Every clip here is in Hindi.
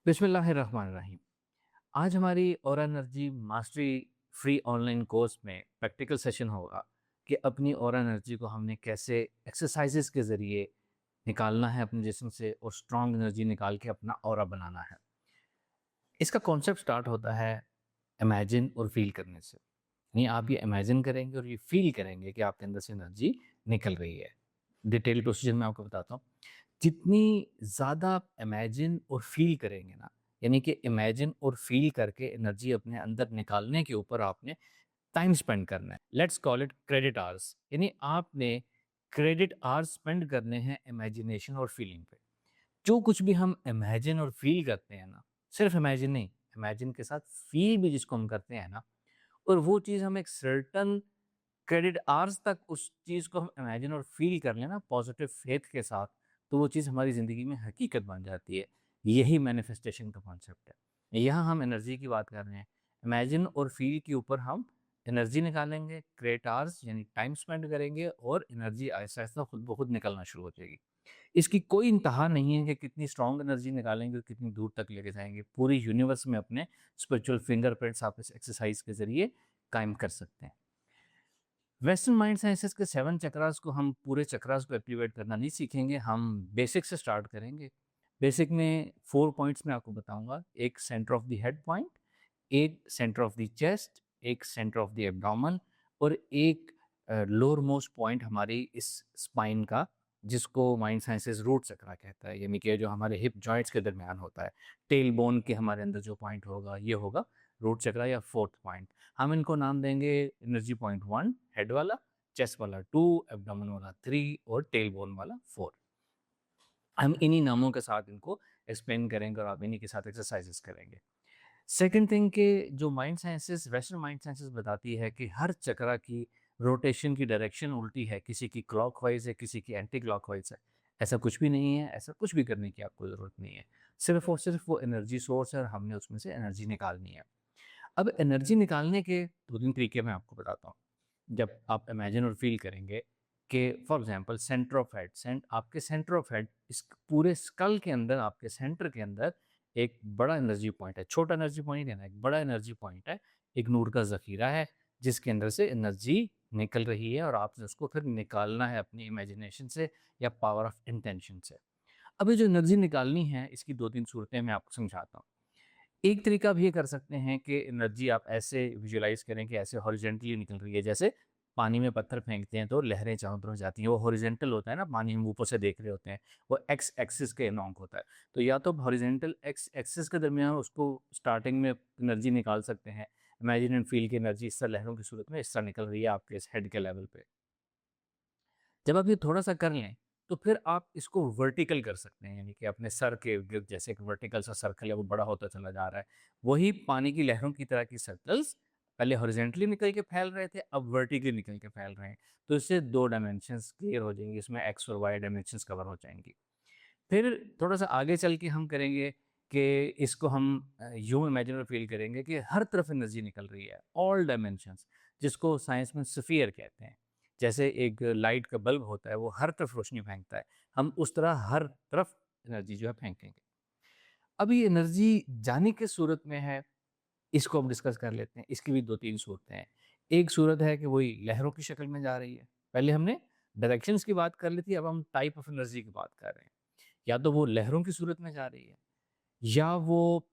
बिस्मिल्लाहिर्रहमानिर्रहीम। आज हमारी aura energy mastery free online course में प्रैक्टिकल सेशन होगा कि अपनी ऑरा एनर्जी को हमने कैसे एक्सरसाइजेस के ज़रिए निकालना है अपने जिस्म से और स्ट्रॉन्ग एनर्जी निकाल के अपना ऑरा बनाना है। इसका कॉन्सेप्ट स्टार्ट होता है इमेजिन और फील करने से। यानी आप ये इमेजिन करेंगे और ये फील करेंगे कि आपके अंदर से एनर्जी निकल रही है। डिटेल प्रोसीजर मैं आपको बताता हूँ। जितनी ज़्यादा आप इमेजिन और फ़ील करेंगे ना, यानी कि इमेजिन और फ़ील करके एनर्जी अपने अंदर निकालने के ऊपर आपने टाइम स्पेंड करना है। Let's call it credit hours, यानी आपने क्रेडिट आवर्स स्पेंड करने हैं इमेजिनेशन और फीलिंग पे। जो कुछ भी हम इमेजिन और फील करते हैं ना, सिर्फ इमेजिन नहीं, इमेजिन के साथ फील भी जिसको हम करते हैं ना, और वो चीज़ हम एक सर्टन क्रेडिट आवर्स तक उस चीज़ को हम इमेजिन और फील कर लें ना पॉजिटिव फेथ के साथ, तो वो चीज़ हमारी ज़िंदगी में हकीकत बन जाती है। यही मैनिफेस्टेशन का कॉन्सेप्ट है। यहाँ हम एनर्जी की बात कर रहे हैं। इमेजिन और फील के ऊपर हम एनर्जी निकालेंगे, क्रेडिट आवर्स यानी टाइम स्पेंड करेंगे और एनर्जी आहिस्ता-आहिस्ता खुद ब खुद निकलना शुरू हो जाएगी। इसकी कोई इंतहा नहीं है कि कितनी स्ट्रॉन्ग एनर्जी निकालेंगे और कितनी दूर तक लेके जाएँगे। पूरी यूनिवर्स में अपने स्पिरिचुअल फिंगरप्रिंट्स आप इस एक्सरसाइज के ज़रिए कायम कर सकते हैं। वेस्टर्न माइंड साइंसेस के 7 चक्रास को हम पूरे चक्रास को एक्टिवेट करना नहीं सीखेंगे, हम बेसिक से स्टार्ट करेंगे। बेसिक में 4 पॉइंट्स मैं आपको बताऊँगा, एक centre of the head point, एक सेंटर ऑफ द चेस्ट, एक सेंटर ऑफ द एब्डोमेन और एक लोअर मोस्ट पॉइंट हमारी इस स्पाइन का, जिसको माइंड साइंसेस रूट चक्रा कहता है, यानी कि जो हमारे हिप जॉइंट्स के दरमियान होता है। टेल बोन के हमारे अंदर जो पॉइंट होगा, ये होगा रूट चक्रा या 4th पॉइंट। हम इनको नाम देंगे एनर्जी पॉइंट 1 हेड वाला, चेस्ट वाला 2, एब्डोमेन वाला 3 और टेल बोन वाला 4। हम इन्हीं नामों के साथ इनको एक्सप्लेन करेंगे और आप इन्हीं के साथ एक्सरसाइजेस करेंगे। सेकंड थिंग के जो mind sciences, western mind sciences बताती है कि हर चक्रा की रोटेशन की डायरेक्शन उल्टी है, किसी की क्लॉकवाइज है, किसी की एंटी क्लॉकवाइज है। ऐसा कुछ भी नहीं है, ऐसा कुछ भी करने की आपको ज़रूरत नहीं है। सिर्फ और सिर्फ वो एनर्जी सोर्स है और हमने उसमें से एनर्जी निकालनी है। अब एनर्जी निकालने के 2-3 तरीके मैं आपको बताता हूँ। जब आप इमेजिन और फ़ील करेंगे कि for example centre of head, आपके सेंटर ऑफ हेड, इस पूरे स्कल के अंदर, आपके सेंटर के अंदर एक बड़ा एनर्जी पॉइंट है। छोटा एनर्जी पॉइंट है ना, एक बड़ा एनर्जी पॉइंट है, एक नूर का ज़ख़ीरा है, जिसके अंदर से एनर्जी निकल रही है और आपने उसको फिर निकालना है अपनी इमेजिनेशन से या पावर ऑफ इंटेंशन से। अब ये जो एनर्जी निकालनी है, इसकी 2-3 सूरतें मैं आपको समझाता हूँ। एक तरीका भी ये कर सकते हैं कि एनर्जी आप ऐसे विजुअलाइज़ करें कि ऐसे हॉरिज़ॉन्टली निकल रही है, जैसे पानी में पत्थर फेंकते हैं तो लहरें चारों तरफ जाती हैं, वो हॉरिज़ॉन्टल होता है ना, पानी हम ऊपर से देख रहे होते हैं, वो एक्स एक्सिस के अलोंग होता है। तो या तो हॉरिज़ॉन्टल एक्स एक्सिस के दरमियान उसको स्टार्टिंग में एनर्जी निकाल सकते हैं। इमेजिन एंड फ़ील की एनर्जी इस तरह लहरों की सूरत में इस तरह निकल रही है आपके इस हेड के लेवल पे। जब आप ये थोड़ा-सा कर लें, तो फिर आप इसको वर्टिकल कर सकते हैं, यानी कि अपने सर के इर्द-गिर्द जैसे एक वर्टिकल सा सर्कल है, वो बड़ा होता चला जा रहा है। वही पानी की लहरों की तरह की सर्कल्स पहले हॉरिज़ॉन्टली निकल के फैल रहे थे, अब वर्टिकली निकल के फैल रहे हैं। तो इससे 2 डायमेंशंस क्लियर हो जाएँगी, इसमें एक्स और वाई डायमेंशंस कवर हो जाएँगी। फिर थोड़ा-सा आगे चल के हम करेंगे कि इसको हम यूँ इमेजिन और फ़ील करेंगे कि हर तरफ एनर्जी निकल रही है, ऑल डायमेंशंस, जिसको साइंस में स्फीयर कहते हैं। जैसे एक लाइट का बल्ब होता है, वो हर तरफ रोशनी फेंकता है, हम उस तरह हर तरफ एनर्जी जो है फेंकेंगे। अब ये एनर्जी जाने किस सूरत में है, इसको हम डिस्कस कर लेते हैं। इसकी भी 2-3 सूरतें हैं। एक सूरत है कि वही लहरों की शक्ल में जा रही है। पहले हमने डायरेक्शंस की बात कर ली थी, अब हम टाइप ऑफ एनर्जी की बात कर रहे हैं। या तो वो लहरों की सूरत में जा रही है, या वो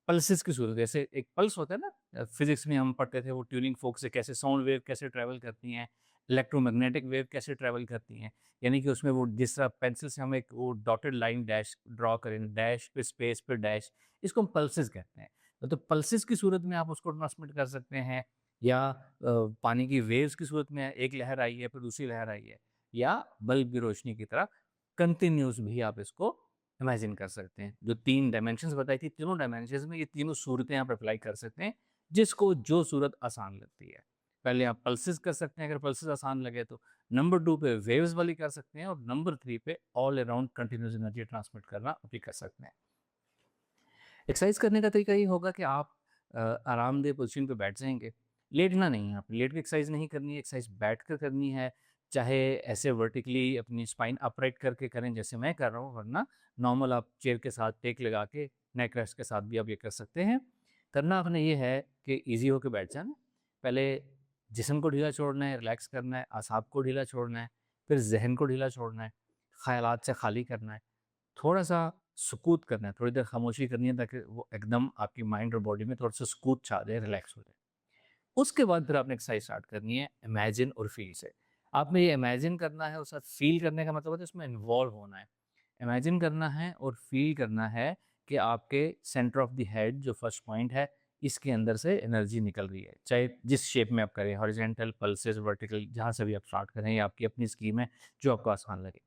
पल्सेस की सूरत, जैसे एक पल्स होता है ना, फिजिक्स में हम पढ़ते थे वो ट्यूनिंग फोर्क से कैसे साउंड वेव कैसे ट्रैवल करती हैं, इलेक्ट्रोमैग्नेटिक वेव कैसे ट्रैवल करती हैं। यानी कि उसमें वो जिस तरह पेंसिल से हम एक वो डॉटेड लाइन डैश ड्रॉ करें, डैश फिर स्पेस फिर डैश, इसको हम पल्सेस कहते हैं। तो पल्सेस की सूरत में आप उसको ट्रांसमिट कर सकते हैं, या पानी की वेव्स की सूरत में एक लहर आई है फिर दूसरी लहर आई है, या बल्ब की रोशनी की तरह कंटिन्यूस भी आप इसको इमेजिन कर सकते हैं। जो 3 डायमेंशंस बताई थी, तीनों डायमेंशंस में ये तीनों सूरतें आप अप्लाई कर सकते हैं, जिसको जो सूरत आसान लगती है। पहले आप पल्सेस कर सकते हैं, अगर पल्सेस आसान लगे तो। नंबर 2 पे वेव्स वाली कर सकते हैं और नंबर 3 पे all around continuous energy transmit करना भी कर सकते हैं। एक्सरसाइज करने का तरीका ये होगा कि आप आरामदेह पोज़ीशन पे बैठ जाएँगे। लेटना नहीं है, आपने लेट के एक्सरसाइज नहीं करनी है, एक्सरसाइज बैठकर करनी है। चाहे ऐसे वर्टिकली अपनी स्पाइन अपराइट करके करें जैसे मैं कर रहा हूँ, वरना नॉर्मल आप चेयर के साथ टेक लगा के नेक रेस्ट के साथ भी आप ये कर सकते हैं। करना आपने ये है कि ईज़ी होके बैठ जाना, पहले जिस्म को ढीला छोड़ना है, रिलैक्स करना है, असाब को ढीला छोड़ना है, फिर ज़हन को ढीला छोड़ना है, ख़यालात से खाली करना है, थोड़ा-सा सुकूत करना है, थोड़ी देर खामोशी करनी है ताकि वो एकदम आपकी माइंड और बॉडी में थोड़ा-सा सुकूत छा जाए, रिलैक्स हो जाए। उसके बाद फिर आपने एक्सरसाइज स्टार्ट करनी है इमेजिन और फ़ील से। आपने ये इमेजिन करना है और साथ फ़ील करने का मतलब होता है उसमें इन्वॉल्व होना है। इमेजिन करना है और फ़ील करना है कि आपके सेंटर ऑफ द हेड जो फर्स्ट पॉइंट है, इसके अंदर से एनर्जी निकल रही है। चाहे जिस शेप में आप करें, हॉरिज़ॉन्टल, पल्सेस, वर्टिकल, जहाँ से भी आप स्टार्ट करें, ये आपकी अपनी स्कीम है, जो आपको आसान लगे।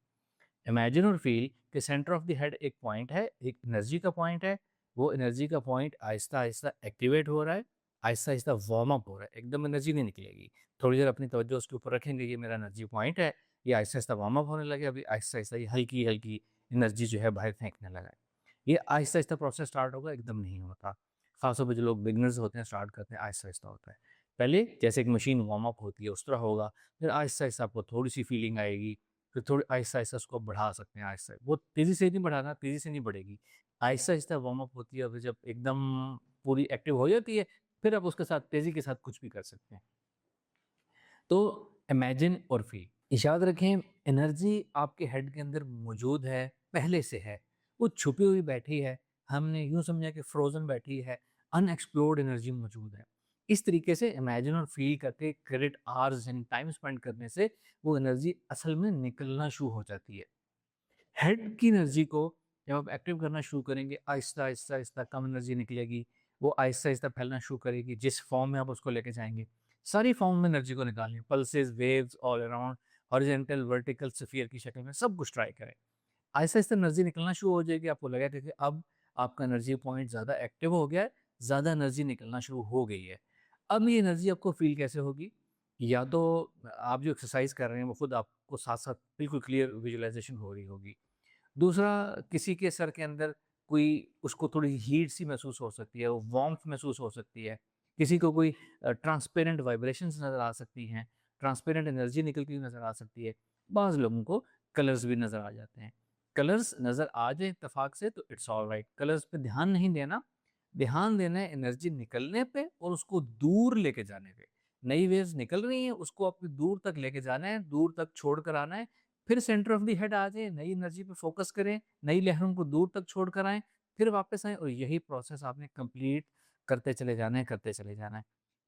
इमेजिन और फील कि सेंटर ऑफ द हेड एक पॉइंट है, एक एनर्जी का पॉइंट है। वो एनर्जी का पॉइंट आहिस्ता-आहिस्ता एक्टिवेट हो रहा है, आहिस्ता-आहिस्ता वार्म अप हो रहा है, एकदम एनर्जी नहीं निकलेगी। थोड़ी देर अपनी तवज्जो उसके ऊपर रखेंगे, ये मेरा एनर्जी पॉइंट है, ये आहिस्ता-आहिस्ता वार्म अप होने लगे, अभी आहिस्ता-आहिस्ता ये हल्की-हल्की एनर्जी जो है बाहर फेंकने लगा है। ये आहिस्ता-आहिस्ता प्रोसेस स्टार्ट होगा, एकदम नहीं होता। ख़ासतौर पे जो लोग बिगिनर्स होते हैं, स्टार्ट करते हैं, आहिस्ता-आहिस्ता होता है। पहले जैसे एक मशीन वार्म अप होती है, उस तरह होगा, फिर आहिस्ता-आहिस्ता आपको थोड़ी-सी फीलिंग आएगी, फिर थोड़ी आहिस्ता-आहिस्ता उसको बढ़ा सकते हैं आहिस्ता। वो तेज़ी से नहीं बढ़ाना, तेज़ी से नहीं बढ़ेगी। आहिस्ता-आहिस्ता वार्म अप होती है, फिर जब एकदम पूरी एक्टिव हो जाती है, फिर आप उसके साथ तेज़ी के साथ कुछ भी कर सकते हैं। तो इमेजिन और फ़ील। याद रखें एनर्जी आपके हेड के अंदर मौजूद है, पहले से है। वो छुपी हुई बैठी है, हमने यूँ समझा कि फ्रोज़न बैठी है, अनएक्सप्लोर्ड एनर्जी मौजूद है। इस तरीके से इमेजिन और फ़ील करके क्रेडिट आवर्स यानी टाइम स्पेंड करने से वो एनर्जी असल में निकलना शुरू हो जाती है। हेड की एनर्जी को जब आप एक्टिव करना शुरू करेंगे, आहिस्ता, आहिस्ता, आहिस्ता कम एनर्जी निकलेगी, वो आहिस्ता-आहिस्ता फैलना शुरू करेगी, जिस फॉर्म में आप उसको लेके जाएँगे। सारी फॉर्म में एनर्जी को निकालें, pulses, waves, all around, horizontal, vertical, sphere की शक्ल में सब कुछ ट्राई करें। आहिस्ता-आहिस्ता एनर्जी निकलना शुरू हो जाएगी, आपको लगेगा कि अब आपका एनर्जी पॉइंट ज़्यादा एक्टिव हो गया है, ज़्यादा एनर्जी निकलना शुरू हो गई है। अब ये एनर्जी आपको फ़ील कैसे होगी? या तो आप जो एक्सरसाइज़ कर रहे हैं, वो खुद आपको साथ-साथ बिल्कुल क्लियर विजुअलाइज़ेशन हो रही होगी। दूसरा, किसी के सर के अंदर कोई उसको थोड़ी हीट सी महसूस हो सकती है, वो वार्म्थ महसूस हो सकती है। किसी को कोई ट्रांसपेरेंट वाइब्रेशंस नज़र आ सकती हैं, ट्रांसपेरेंट एनर्जी निकलती हुई नज़र आ सकती है। बाज़ लोगों को कलर्स भी नज़र आ जाते हैं। कलर्स नज़र आ जाए इत्तेफ़ाक से तो इट्स ऑलराइट, कलर्स पे ध्यान नहीं देना, ध्यान देना है एनर्जी निकलने पे और उसको दूर लेके जाने पे। नई वेव्स निकल रही हैं, उसको आपको दूर तक लेके जाना है, दूर तक छोड़ कर आना है, फिर सेंटर ऑफ द हेड आ जाएँ, नई एनर्जी पे फ़ोकस करें, नई लहरों को दूर तक छोड़ कर आएँ, फिर वापस आएँ और यही प्रोसेस आपने कंप्लीट करते चले जाना है, करते चले जाना है।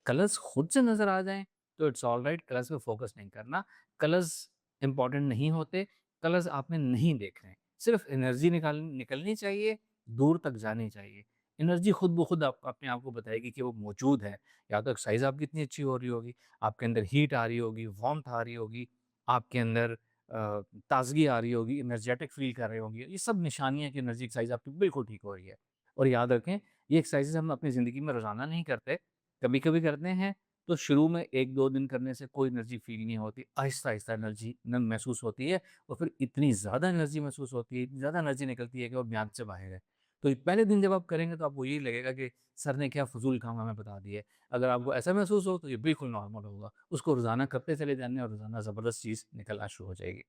कलर्स खुद से नज़र आ जाएँ, तो इट्स ऑलराइट, कलर्स पे फ़ोकस नहीं करना। कलर्स इम्पोर्टेंट नहीं होते, कलर्स आपने नहीं देखने हैं। सिर्फ़ एनर्जी निकलनी चाहिए, दूर तक जानी चाहिए। एनर्जी खुद ब खुद आप अपने आप को बताएगी कि वो मौजूद है। या तो एक्सरसाइज़ आपकी इतनी अच्छी हो रही होगी, आपके अंदर हीट आ रही होगी, वार्म्थ आ रही होगी, आपके अंदर ताज़गी आ रही होगी, एनर्जेटिक फ़ील कर रहे होंगे। ये सब निशानियाँ हैं कि एनर्जी एक्सरसाइज़ आपकी बिल्कुल ठीक हो रही है। और याद रखें, ये एक्सरसाइज़ेज़ हम अपनी ज़िंदगी में रोज़ाना नहीं करते, कभी-कभी करते हैं, तो शुरू में 1-2 दिन करने से कोई एनर्जी फ़ील नहीं होती। आहिस्ता-आहिस्ता एनर्जी न महसूस होती है और फिर इतनी ज़्यादा एनर्जी महसूस होती है, इतनी ज़्यादा एनर्जी निकलती है कि वो म्याद से बाहर है। तो ये पहले दिन जब आप करेंगे तो आपको यही लगेगा कि सर ने क्या फ़ुज़ूल काम हमें बता दिए। अगर आपको ऐसा महसूस हो तो ये बिल्कुल नॉर्मल होगा। उसको रोज़ाना करते चले जाना है और रोज़ाना ज़बरदस्त चीज़ निकलना शुरू हो जाएगी।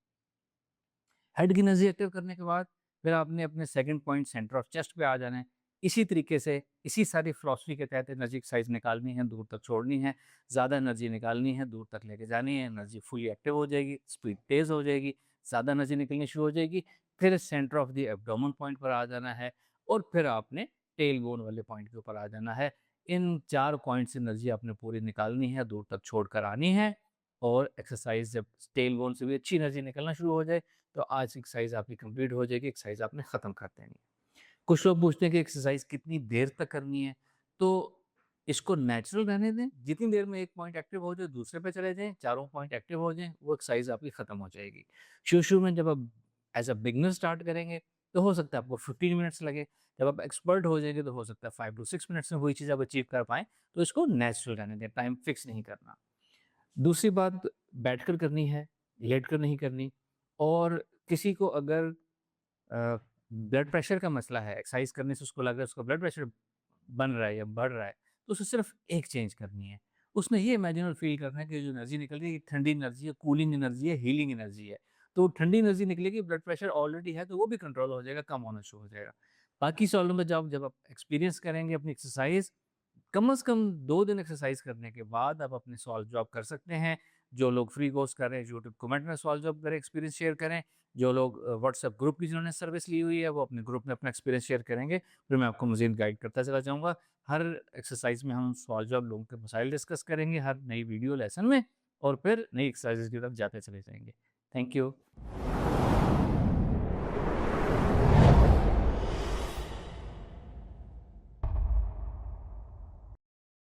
हेड की एनर्जी एक्टिव करने के बाद फिर आपने अपने second point centre of chest पे आ जाना है। इसी तरीके से, इसी सारी फिलॉसफी के तहत एनर्जी एक्सरसाइज निकालनी है, दूर तक छोड़नी है, ज़्यादा एनर्जी निकालनी है, दूर तक लेके जानी है, एनर्जी फुली एक्टिव हो जाएगी, स्पीड तेज़ हो जाएगी, ज़्यादा एनर्जी निकलनी शुरू हो जाएगी। फिर centre of the abdomen point पर आ जाना है और फिर आपने टेल बोन वाले पॉइंट के ऊपर आ जाना है। इन 4 पॉइंट से एनर्जी आपने पूरी निकालनी है, दूर तक छोड़ कर आनी है और एक्सरसाइज जब टेल बोन से भी अच्छी एनर्जी निकलना शुरू हो जाए तो आज की एक्सरसाइज आपकी कंप्लीट हो जाएगी, एक्सरसाइज आपने ख़त्म कर देनी है। कुछ लोग पूछते हैं कि एक्सरसाइज कितनी देर तक करनी है, तो इसको नेचुरल रहने दें, जितनी देर में एक पॉइंट एक्टिव हो जाए दूसरे पे चले जाएँ, चारों पॉइंट एक्टिव हो जाएँ, वो एक्सरसाइज आपकी ख़त्म हो जाएगी। शुरू-शुरू में जब आप एज़ अ बिगिनर स्टार्ट करेंगे, तो हो सकता है आपको 15 मिनट्स लगे, जब आप एक्सपर्ट हो जाएँगे तो हो सकता है 5 टू 6 मिनट्स में वही चीज़ आप अचीव कर पाएँ, तो इसको नेचुरल रहने दें, टाइम फिक्स नहीं करना। दूसरी बात, बैठकर करनी है, लेटकर नहीं करनी। और किसी को अगर ब्लड प्रेशर का मसला है, एक्सरसाइज करने से उसको लग रहा है उसका ब्लड प्रेशर बन रहा है या बढ़ रहा है, तो उसे सिर्फ एक चेंज करनी है। उसने ये इमेजिन और फ़ील करना है कि जो एनर्जी निकल रही है, ये ठंडी एनर्जी है, कूलिंग एनर्जी है, हीलिंग एनर्जी है। तो ठंडी एनर्जी निकलेगी, ब्लड प्रेशर ऑलरेडी है, तो वो भी कंट्रोल हो जाएगा, कम होना शुरू हो जाएगा। बाकी सवालों में जब आप एक्सपीरियंस करेंगे अपनी एक्सरसाइज, कम से कम 2 दिन एक्सरसाइज करने के बाद आप अपने सवाल जवाब कर सकते हैं। जो लोग फ्री कोर्स कर रहे हैं, यूट्यूब कमेंट में सवाल जवाब करें, एक्सपीरियंस शेयर करें। जो लोग व्हाट्सएप ग्रुप की जिन्होंने सर्विस ली हुई है, वो अपने ग्रुप में अपना एक्सपीरियंस शेयर करेंगे। फिर मैं आपको मज़ीद गाइड करता चला जाऊँगा। हर एक्सरसाइज में हम सवाल जवाब, लोगों के मसाइल डिस्कस करेंगे हर नई वीडियो लेसन में, और फिर नई एक्सरसाइज़ की तरफ जाते चले जाएँगे। Thank you.